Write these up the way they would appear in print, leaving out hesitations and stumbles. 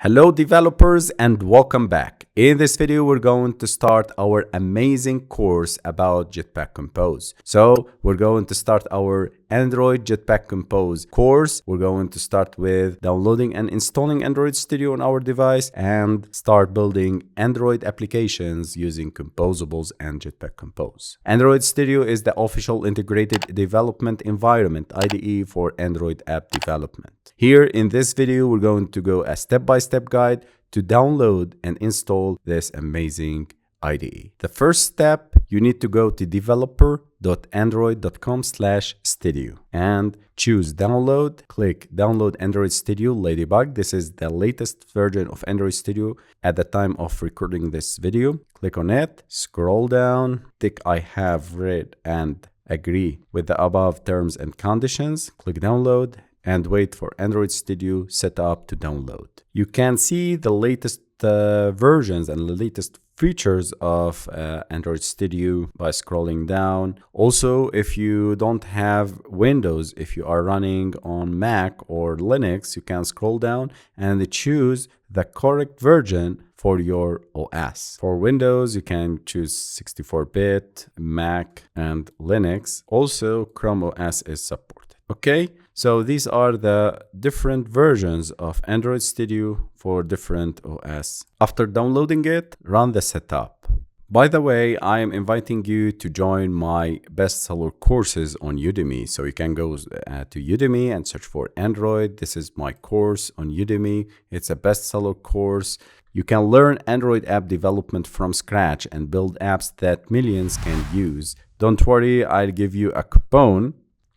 Hello developers and welcome back. In this video, we're going to start our amazing course about Jetpack Compose. So we're going to start our Android Jetpack Compose course. We're going to start with downloading and installing Android Studio on our device and start building Android applications using composables and Jetpack Compose. Android Studio is the official integrated development environment IDE for Android app development. Here in this video, we're going to go a step-by-step guide to download and install this amazing IDE. The first step, you need to go to developer.android.com/studio and choose download. Click download Android Studio Ladybug. This is the latest version of Android Studio at the time of recording this video. Click on it, scroll down, tick I have read and agree with the above terms and conditions. Click download and wait for Android Studio setup to download. You can see the latest versions and the latest features of Android Studio by scrolling down. Also, if you don't have Windows, if you are running on Mac or Linux, you can scroll down and choose the correct version for your OS. For Windows, you can choose 64-bit, Mac, and Linux. Also, Chrome OS is supported. Okay, so these are the different versions of Android Studio for different OS. After downloading it, run the setup. By the way, I am inviting you to join my bestseller courses on Udemy. So you can go to Udemy and search for Android. This is my course on Udemy. It's a bestseller course. You can learn Android app development from scratch and build apps that millions can use. Don't worry, I'll give you a coupon.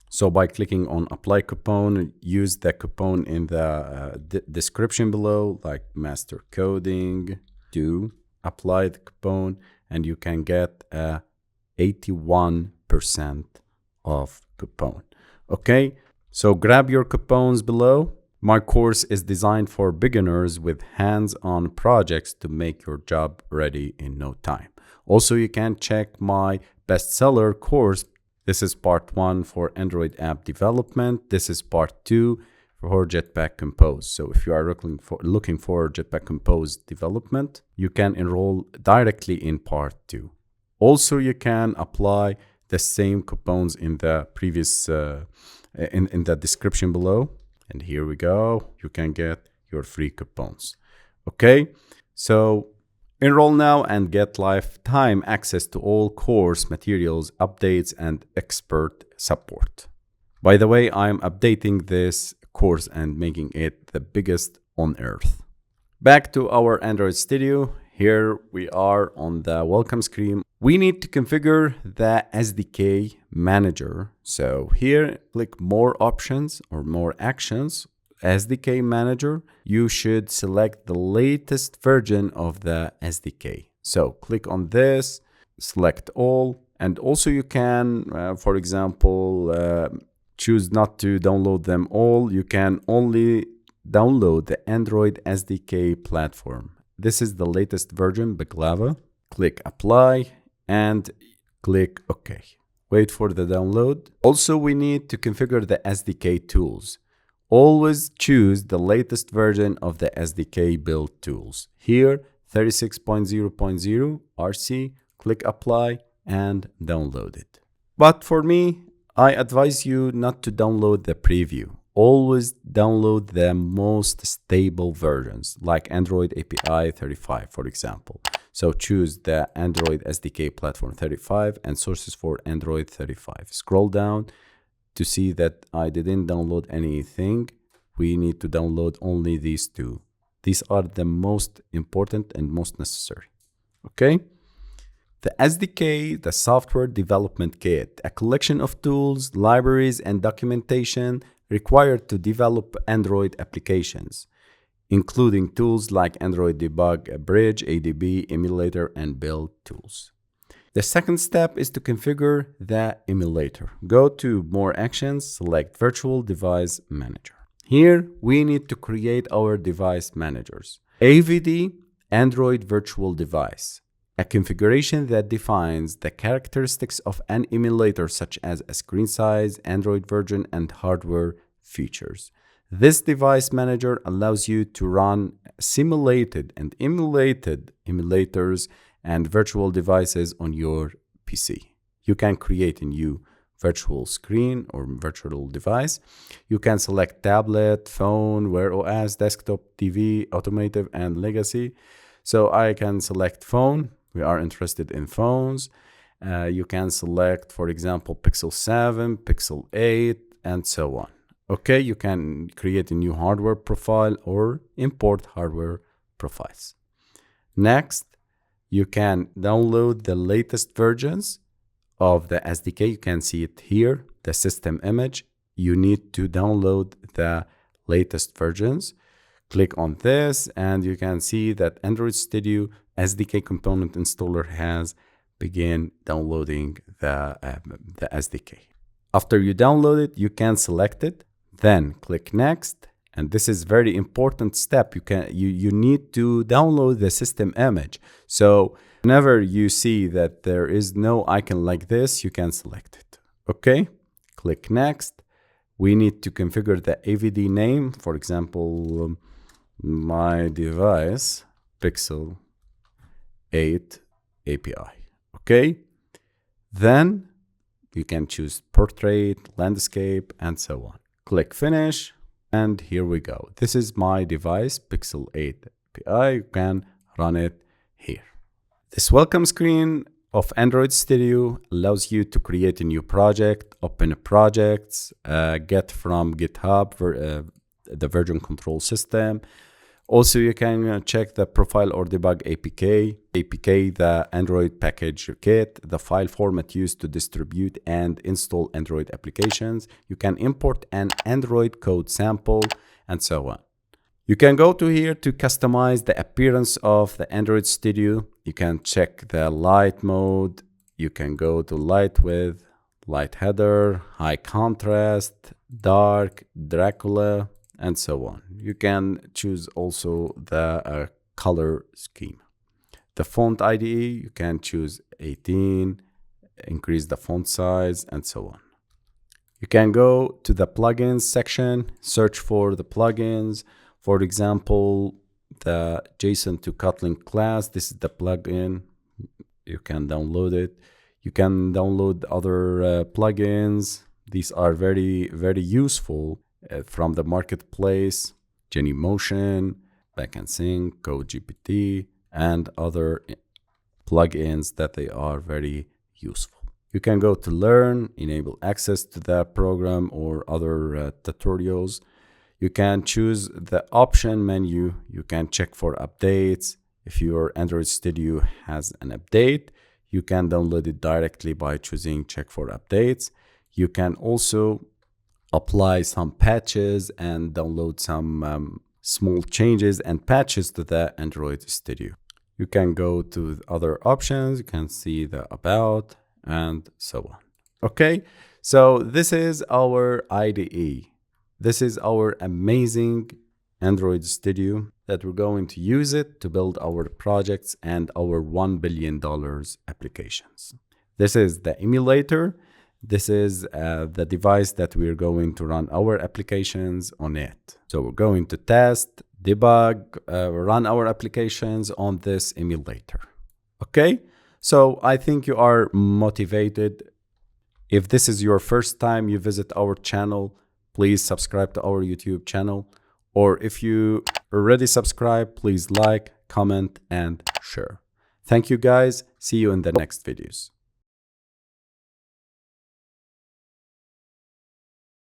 So by clicking on apply coupon, use the coupon in the description below, like master coding, do apply the coupon, and you can get a 81% off coupon. Okay, so grab your coupons below. My course is designed for beginners with hands-on projects to make your job ready in no time. Also, you can check my bestseller course. This is part 1 for Android app development. This is part 2 for Jetpack Compose. So if you are looking for Jetpack Compose development, you can enroll directly in part 2. Also, you can apply the same coupons in the previous in the description below. And here we go. You can get your free coupons. Okay, so enroll now and get lifetime access to all course materials, updates, and expert support. By the way, I'm updating this course and making it the biggest on earth. Back to our Android Studio. Here we are on the welcome screen. We need to configure the SDK manager. So here, click more options or more actions. SDK manager, you should select the latest version of the SDK. So click on this, select all, and also you can, for example, choose not to download them all. You can only download the Android SDK platform. This is the latest version, Baklava. Click apply and click OK. Wait for the download. Also, we need to configure the SDK tools. Always choose the latest version of the SDK build tools. Here, 36.0.0 RC, click apply and download it. But for me, I advise you not to download the preview. Always download the most stable versions, like Android API 35, for example. So choose the Android SDK platform 35 and sources for Android 35. Scroll down to see that I didn't download anything. We need to download only these two. These are the most important and most necessary. Okay? The SDK, the Software Development Kit, a collection of tools, libraries, and documentation required to develop Android applications, including tools like Android Debug, Bridge, ADB, Emulator, and Build tools. The second step is to configure the emulator. Go to More Actions, select Virtual Device Manager. Here, we need to create our device managers. AVD, Android Virtual Device, a configuration that defines the characteristics of an emulator such as a screen size, Android version, and hardware features. This device manager allows you to run simulated and emulated emulators and virtual devices on your PC. You can create a new virtual screen or virtual device. You can select tablet, phone, Wear OS, desktop, TV, automotive, and legacy. So I can select phone. We are interested in phones. You can select, for example, Pixel 7, Pixel 8, and so on. Okay, you can create a new hardware profile or import hardware profiles. Next, you can download the latest versions of the SDK. You can see it here, the system image. You need to download the latest versions. Click on this and you can see that Android Studio SDK component installer has begun downloading the SDK. After you download it, you can select it, then click next. And this is very important step. You need to download the system image. So whenever you see that there is no icon like this, you can select it. Okay, click next. We need to configure the AVD name. For example, my device, Pixel 8 API. Okay, then you can choose portrait, landscape, and so on. Click finish. And here we go. This is my device, Pixel 8 API. You can run it here. This welcome screen of Android Studio allows you to create a new project, open projects, get from GitHub the version control system. Also, you can check the profile or debug APK, the Android package kit, the file format used to distribute and install Android applications. You can import an Android code sample and so on. You can go to here to customize the appearance of the Android Studio. You can check the light mode. You can go to light width, light header, high contrast, dark, Dracula, and so on. You can choose also the color scheme. The font IDE, you can choose 18, increase the font size, and so on. You can go to the plugins section, search for the plugins. For example, the JSON to Kotlin class, this is the plugin. You can download it. You can download other plugins. These are very, very useful from the marketplace, Genymotion, Backend Sync, CodeGPT, and other plugins that they are very useful. You can go to learn, enable access to the program or other tutorials. You can choose the option menu. You can check for updates. If your Android Studio has an update, you can download it directly by choosing check for updates. You can also apply some patches and download some small changes and patches to the Android Studio. You can go to other options. You can see the about and so on. Okay, so this is our IDE. This is our amazing Android Studio that we're going to use it to build our projects and our $1 billion applications. This is the emulator. This is the device that we're going to run our applications on it. So we're going to test, debug, run our applications on this emulator. Okay, so I think you are motivated. If this is your first time you visit our channel, please subscribe to our YouTube channel. Or if you already subscribed, please like, comment, and share. Thank you guys. See you in the next videos.